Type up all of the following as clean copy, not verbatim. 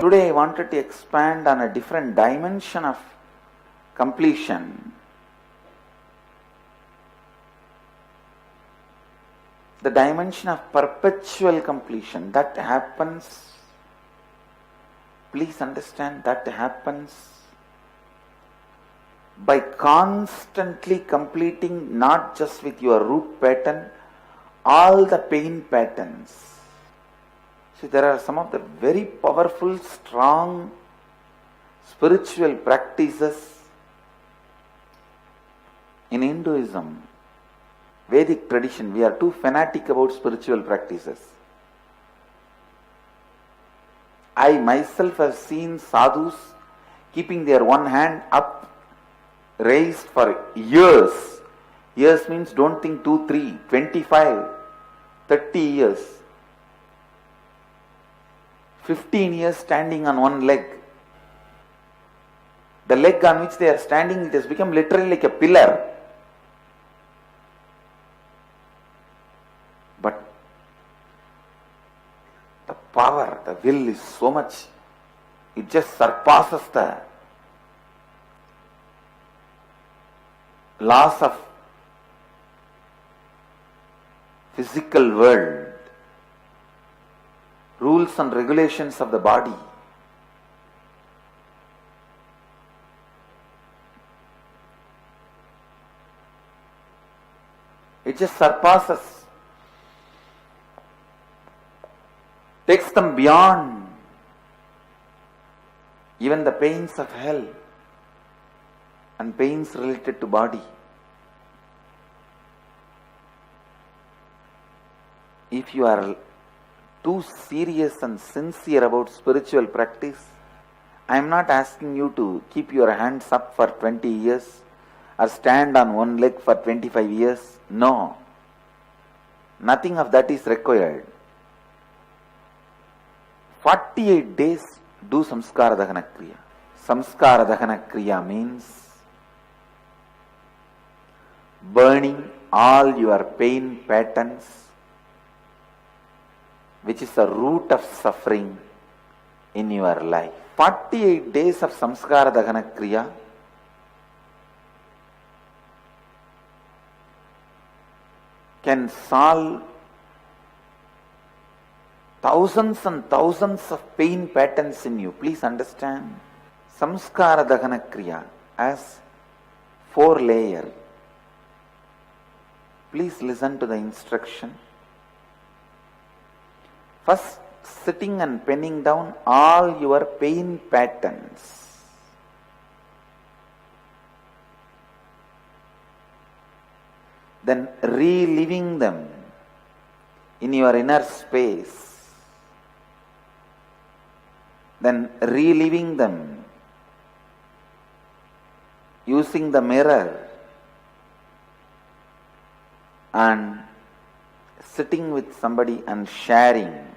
Today I wanted to expand on a different dimension of completion. The dimension of perpetual completion that happens, please understand, that happens by constantly completing not just with your root pattern, all the pain patterns. See, there are some of the very powerful, strong spiritual practices in Hinduism, Vedic tradition. We are too fanatic about spiritual practices. I myself have seen sadhus keeping their one hand up, raised for years. Years means don't think 2, 3, 25, 30 years. 15 years standing on one leg. The leg on which they are standing, it has become literally like a pillar. But the power, the will is so much, it just surpasses the laws of physical world, rules and regulations of the body. It just surpasses, takes them beyond even the pains of hell and pains related to body. If you are too serious and sincere about spiritual practice, I am not asking you to keep your hands up for 20 years or stand on one leg for 25 years. No. Nothing of that is required. 48 days do Samskara Dahana Kriya. Samskara Dahana Kriya means burning all your pain patterns, which is the root of suffering in your life. 48 days of Samskara Dahana Kriya can solve thousands and thousands of pain patterns in you. Please understand, Samskara Dahana Kriya has 4 layers. Please listen to the instruction. First, sitting and penning down all your pain patterns. Then reliving them in your inner space. Then reliving them using the mirror and sitting with somebody and sharing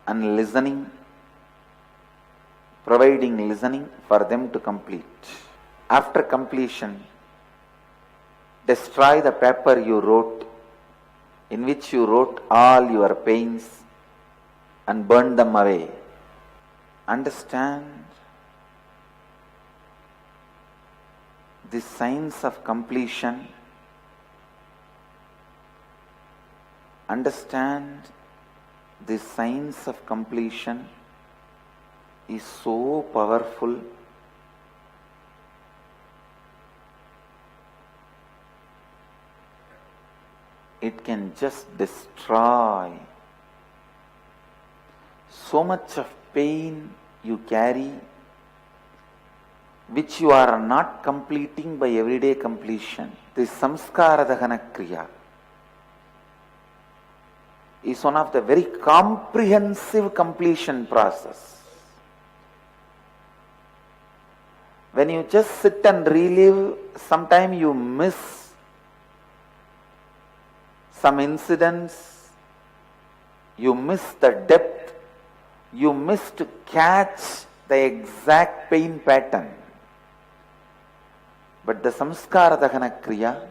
and listening, providing listening for them to complete. After completion, destroy the paper you wrote, in which you wrote all your pains, and burn them away. Understand the signs of completion. Understand the signs of completion is so powerful. It can just destroy so much of pain you carry, which you are not completing by everyday completion. This Samskara Dahana Kriya is one of the very comprehensive completion process. When you just sit and relive, sometimes you miss some incidents, you miss the depth, you miss to catch the exact pain pattern. But the Samskara Dahana Kriya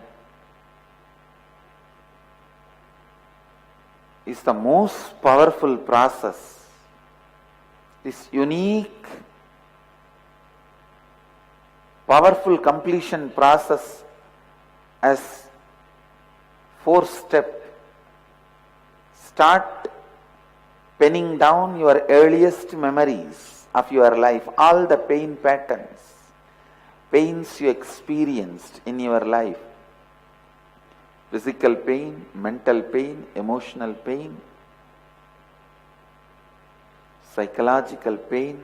is the most powerful process This unique, powerful completion process as 4-step. Start penning down your earliest memories of your life, all the pain patterns, pains you experienced in your life. Physical pain, mental pain, emotional pain, psychological pain,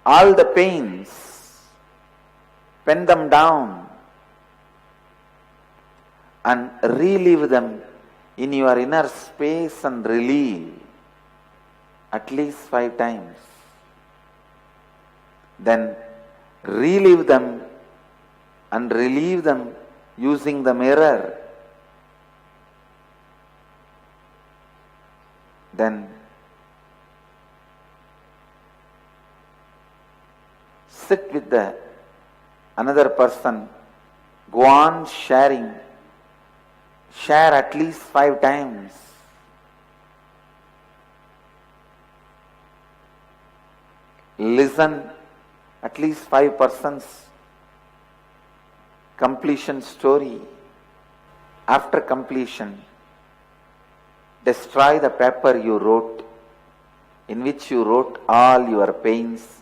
all the pains, pen them down and relive them in your inner space and relieve at least 5 times. Then relive them and relieve them using the mirror. Then sit with another person, go on sharing. Share at least 5 times. Listen at least 5 persons' completion story. After completion, destroy the paper you wrote, in which you wrote all your pains,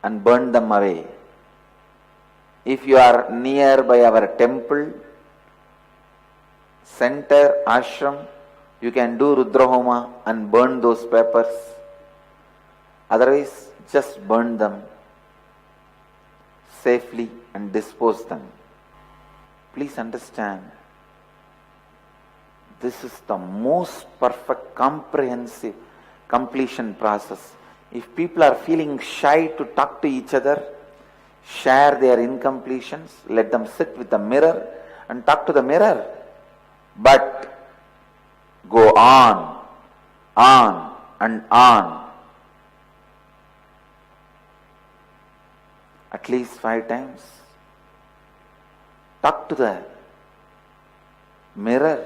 and burn them away. If you are near by our temple, center, ashram, you can do Rudrahoma and burn those papers. Otherwise, just burn them safely and dispose them. Please understand, this is the most perfect, comprehensive completion process. If people are feeling shy to talk to each other, share their incompletions, let them sit with the mirror and talk to the mirror. But go on and on. At least 5 times. Talk to the mirror.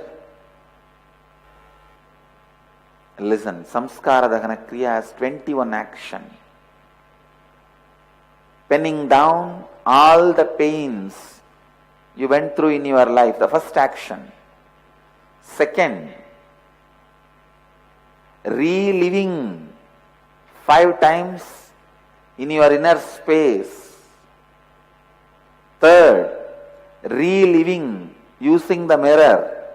Listen, Samskara Dahana Kriya has 21 action. Penning down all the pains you went through in your life, the first action. Second, reliving 5 times in your inner space. Third, reliving using the mirror.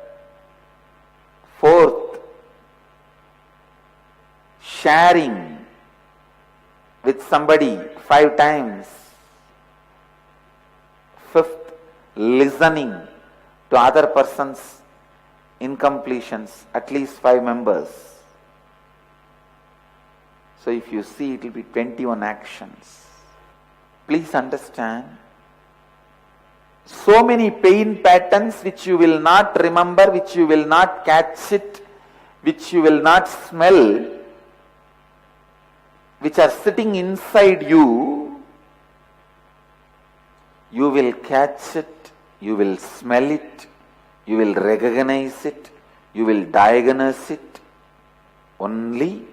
Fourth, sharing with somebody 5 times. Fifth, listening to other person's incompletions, at least 5 members. So if you see, it will be 21 actions. Please understand, so many pain patterns which you will not remember, which you will not catch it, which you will not smell, which are sitting inside you, you will catch it, you will smell it, you will recognize it, you will diagnose it only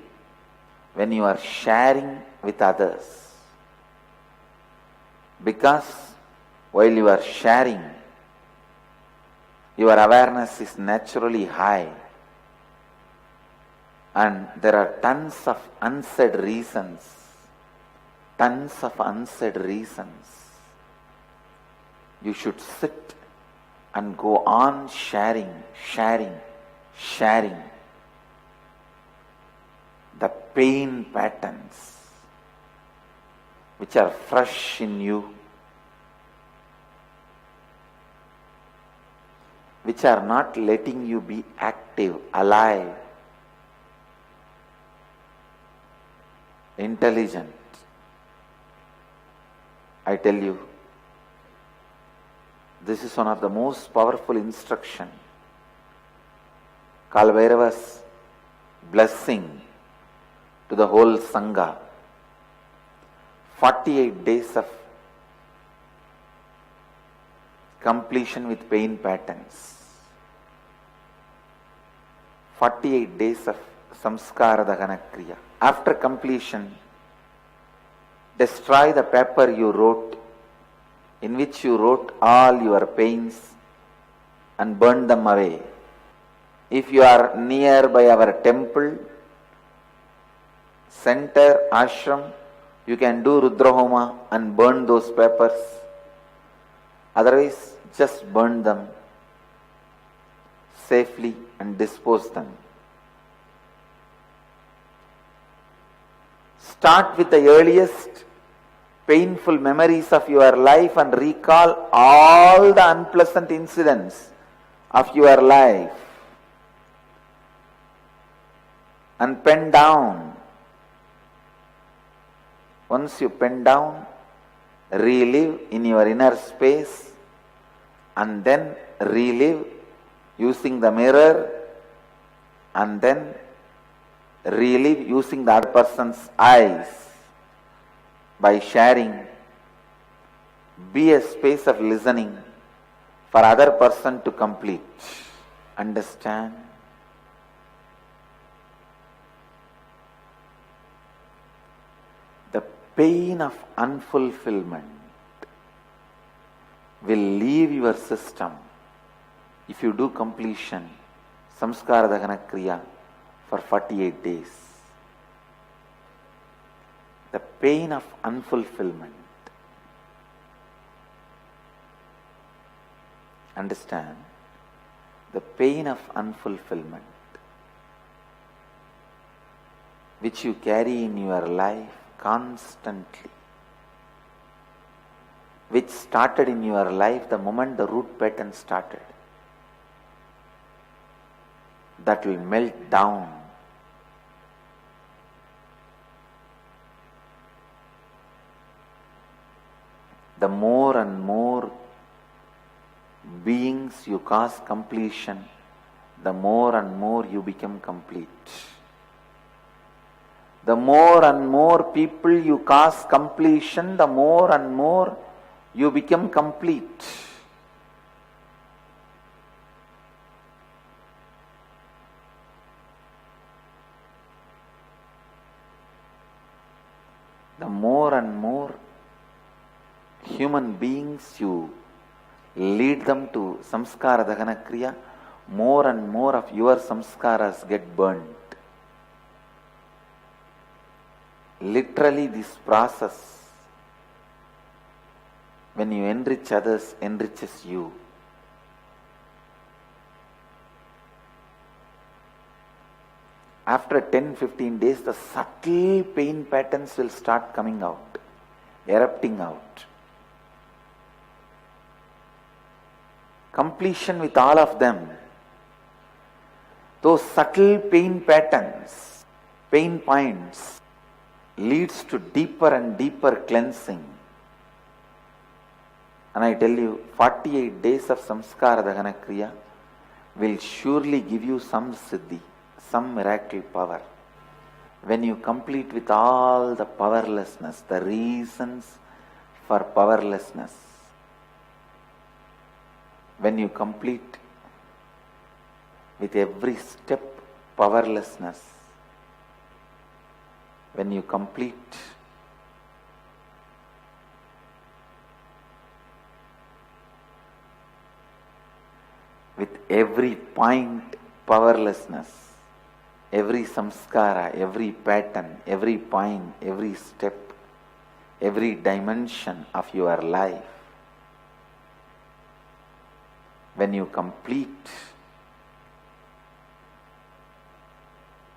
when you are sharing with others. Because while you are sharing, your awareness is naturally high, and there are tons of unsaid reasons. You should sit and go on sharing the pain patterns which are fresh in you, which are not letting you be active, alive, intelligent. I tell you, this is one of the most powerful instruction. Kalbhairava's blessing to the whole Sangha. 48 days of completion with pain patterns. 48 days of samskara dahana kriya. After completion, destroy the paper you wrote, in which you wrote all your pains, and burn them away. If you are nearby our temple, center, ashram, you can do Rudrahoma and burn those papers. Otherwise, just burn them safely and dispose them. Start with the earliest painful memories of your life and recall all the unpleasant incidents of your life. And pen down. Once you pen down, relive in your inner space and then relive using the mirror and then relive using the other person's eyes by sharing. Be a space of listening for other person to complete. Understand? The pain of unfulfillment will leave your system if you do completion, samskara dahana kriya, for 48 days. The pain of unfulfillment. Understand? The pain of unfulfillment which you carry in your life constantly, which started in your life the moment the root pattern started, that will melt down. The more and more beings you cause completion, the more and more you become complete. The more and more people you cause completion, the more and more you become complete. The more and more human beings you lead them to samskara dahana kriya, more and more of your samskaras get burnt. Literally, this process, when you enrich others, enriches you. After 10-15 days, the subtle pain patterns will start coming out, erupting out. Completion with all of them, those subtle pain patterns, pain points, leads to deeper and deeper cleansing. And I tell you, 48 days of samskara dahana kriya will surely give you some siddhi, some miracle power. When you complete with all the powerlessness, the reasons for powerlessness, when you complete with every step powerlessness, when you complete with every point powerlessness, every samskara, every pattern, every point, every step, every dimension of your life, when you complete,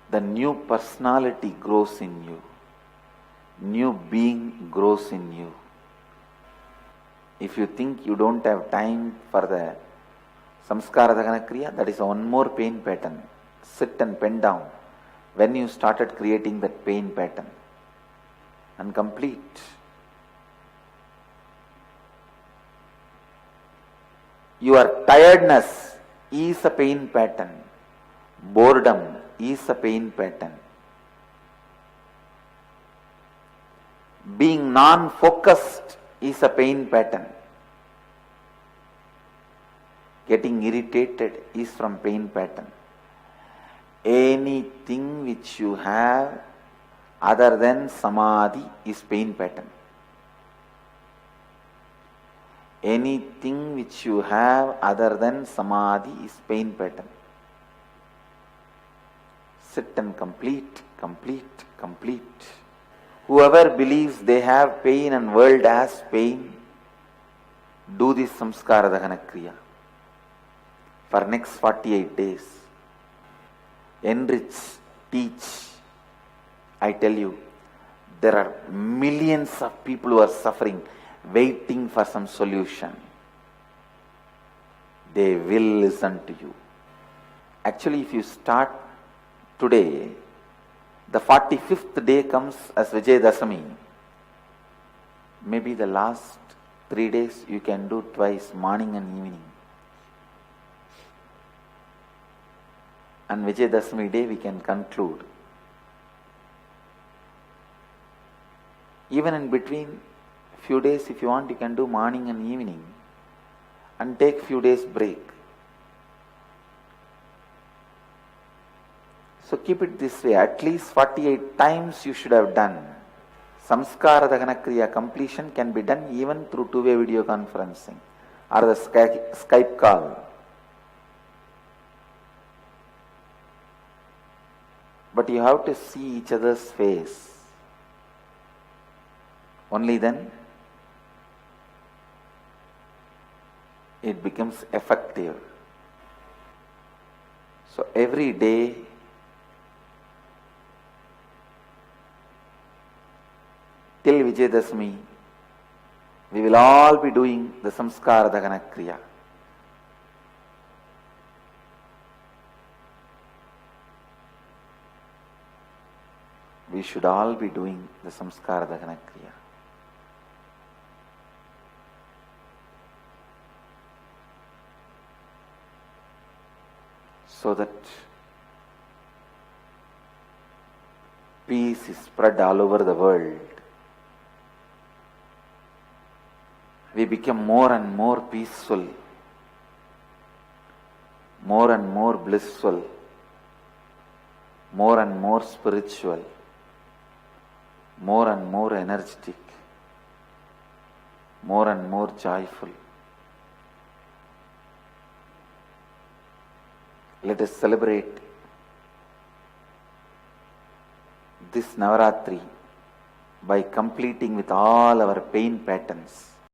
the new personality grows in you, new being grows in you. If you think you don't have time for the samskara dahana kriya, that is one more pain pattern. Sit and pen down when you started creating that pain pattern and complete. Your tiredness is a pain pattern. Boredom is a pain pattern. Being non-focused is a pain pattern. Getting irritated is from pain pattern. Anything which you have other than samadhi is pain pattern. Anything which you have other than samadhi is pain pattern. Sit and complete. Whoever believes they have pain and world has pain, do this samskara dahana kriya for next 48 days. Enrich, teach. I tell you, there are millions of people who are suffering, waiting for some solution. They will listen to you. Actually, if you start today, the 45th day comes as Vijayadashami. Maybe the last 3 days you can do twice, morning and evening. And Vijayadashami day we can conclude. Even in between few days, if you want, you can do morning and evening and take few days break. So keep it this way, at least 48 times you should have done. Samskara Dahana Kriya completion can be done even through two-way video conferencing or the Skype call. But you have to see each other's face. Only then it becomes effective. So every day till Vijayadashami, we will all be doing the Samskara Dahana Kriya. We should all be doing the Samskara Dahana Kriya. So that peace is spread all over the world. We become more and more peaceful, more and more blissful, more and more spiritual, more and more energetic, more and more joyful. Let us celebrate this Navaratri by completing with all our pain patterns.